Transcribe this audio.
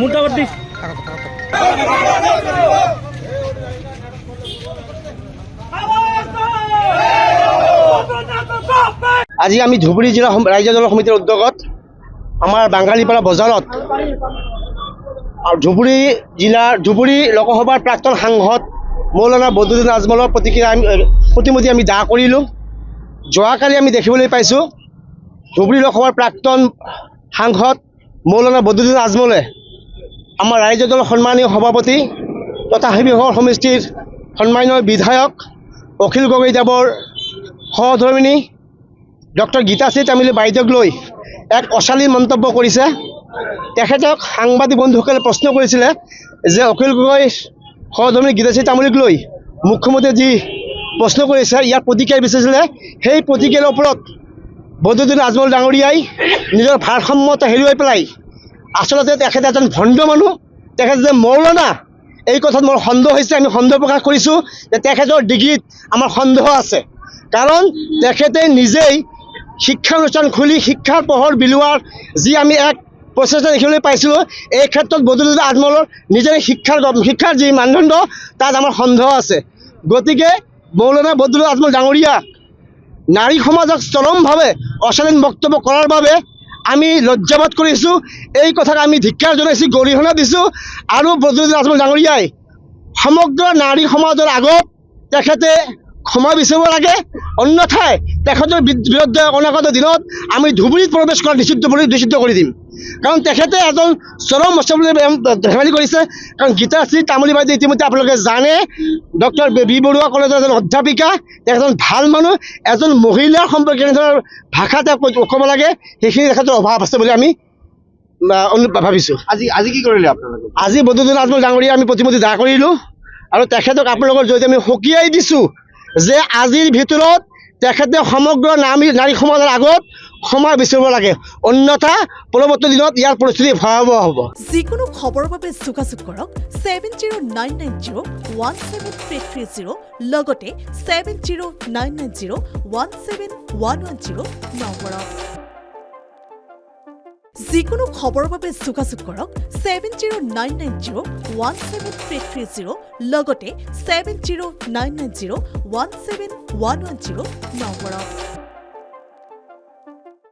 মোটামুটি আজি আমি ধুবুৰী জিলা ৰাইজৰ দল সমিতিৰ উদ্যোগত আমাৰ বাঙালীপাৰা বজাৰত আৰু ধুবুৰী লোকসভাৰ প্ৰাক্তন সাংসদ মৌলানা বদৰুদ্দিন আজমলৰ প্ৰতিমূৰ্তি আমি দাহ কৰিলোঁ। যোৱাকালি আমি দেখিবলৈ পাইছোঁ ধুবুৰী লোকসভাৰ প্ৰাক্তন সাংসদ মৌলানা বদৰুদ্দিন আজমলে আমাৰ ৰাইজৰ দলৰ সন্মানীয় সভাপতি তথা শিৱসাগৰ সমষ্টিৰ সন্মানীয় বিধায়ক অখিল গগৈদেৱৰ সহধৰ্মিনী ডক্টৰ গীতাশ্ৰী তামুলী বাইদেউক লৈ এক অশালীন মন্তব্য কৰিছে। তেখেতক সাংবাদিক বন্ধুসকলে প্ৰশ্ন কৰিছিলে যে অখিল গগৈ সহধৰ্মিনী গীতাশ্ৰী তামুলীক লৈ মুখ্যমন্ত্ৰীয়ে যি প্ৰশ্ন কৰিছে ইয়াৰ প্ৰতিক্ৰিয়া বিচাৰিছিলে। সেই প্ৰতিক্ৰিয়াৰ ওপৰত বদৰুদ্দিন আজমল ডাঙৰীয়াই নিজৰ ভাৰসাম্যতা হেৰুৱাই পেলাই আচলতে তেখেতে এজন ভণ্ড মানুহ, তেখেত যে মৌলানা এই কথাত মোৰ সন্দেহ হৈছে। আমি সন্দেহ প্ৰকাশ কৰিছোঁ যে তেখেতৰ ডিগ্ৰীত আমাৰ সন্দেহ আছে, কাৰণ তেখেতে নিজেই শিক্ষানুষ্ঠান খুলি শিক্ষাৰ পোহৰ বিলোৱাৰ যি আমি এক প্ৰচেষ্টা দেখিবলৈ পাইছিলোঁ, এই ক্ষেত্ৰত বদৰুদ্দিন আজমলৰ নিজেই শিক্ষাৰ যি মানদণ্ড তাত আমাৰ সন্দেহ আছে। গতিকে মৌলানা বদৰুদ্দিন আজমল ডাঙৰীয়া নাৰী সমাজক চৰমভাৱে অশালীন বক্তব্য কৰাৰ বাবে আমি লজ্জাবোধ কৰিছোঁ। এই কথাক আমি ধিক্কাৰ জনাইছোঁ, গৰিহণা দিছোঁ। আৰু বদৰুদ্দিন আজমল ডাঙৰীয়াই সমগ্ৰ নাৰী সমাজৰ আগত তেখেতে ক্ষমা বিচাৰিব লাগে, অন্যথাই তেখেতৰ বিৰুদ্ধে অনাগত দিনত আমি ধুবুৰীত প্ৰৱেশ কৰা নিষিদ্ধ কৰি দিম। কাৰণ তেখেতে এজন চৰম অশ্লীল ধেমালি কৰিছে। কাৰণ গীতাশ্ৰী তামুলী বাইদেউ ইতিমধ্যে আপোনালোকে জানে ডক্টৰ বি বৰুৱা কলেজৰ এজন অধ্যাপিকা, তেখেত এজন ভাল মানুহ। এজন মহিলাৰ সম্পৰ্কে কেনেধৰণৰ ভাষা তেওঁ ক'ব লাগে সেইখিনি তেখেতৰ অভাৱ আছে বুলি আমি ভাবিছোঁ। আজি কি কৰিলে আপোনালোকে? আজি বদৰুদ্দিন আজমল ডাঙৰীয়া আমি প্ৰতিমূৰ্তি দাহ কৰিলোঁ আৰু তেখেতক আপোনালোকৰ জৰিয়তে আমি সকীয়াই দিছোঁ যে আজিৰ ভিতৰত তেখেতে সমগ্ৰ নাৰী সমাজৰ আগত ক্ষমা বিচাৰিব লাগে, অন্যথা পৰৱৰ্তী দিনত ইয়াৰ পৰিস্থিতি ভয়াৱহ হ'ব। যিকোনো খবৰৰ বাবে যোগাযোগ কৰক 7099017330 লগতে 7099017110 নম্বৰত। যিকোনো খবৰৰ বাবে যোগাযোগ কৰক 7099017330 লগতে 7099017110 নম্বৰত।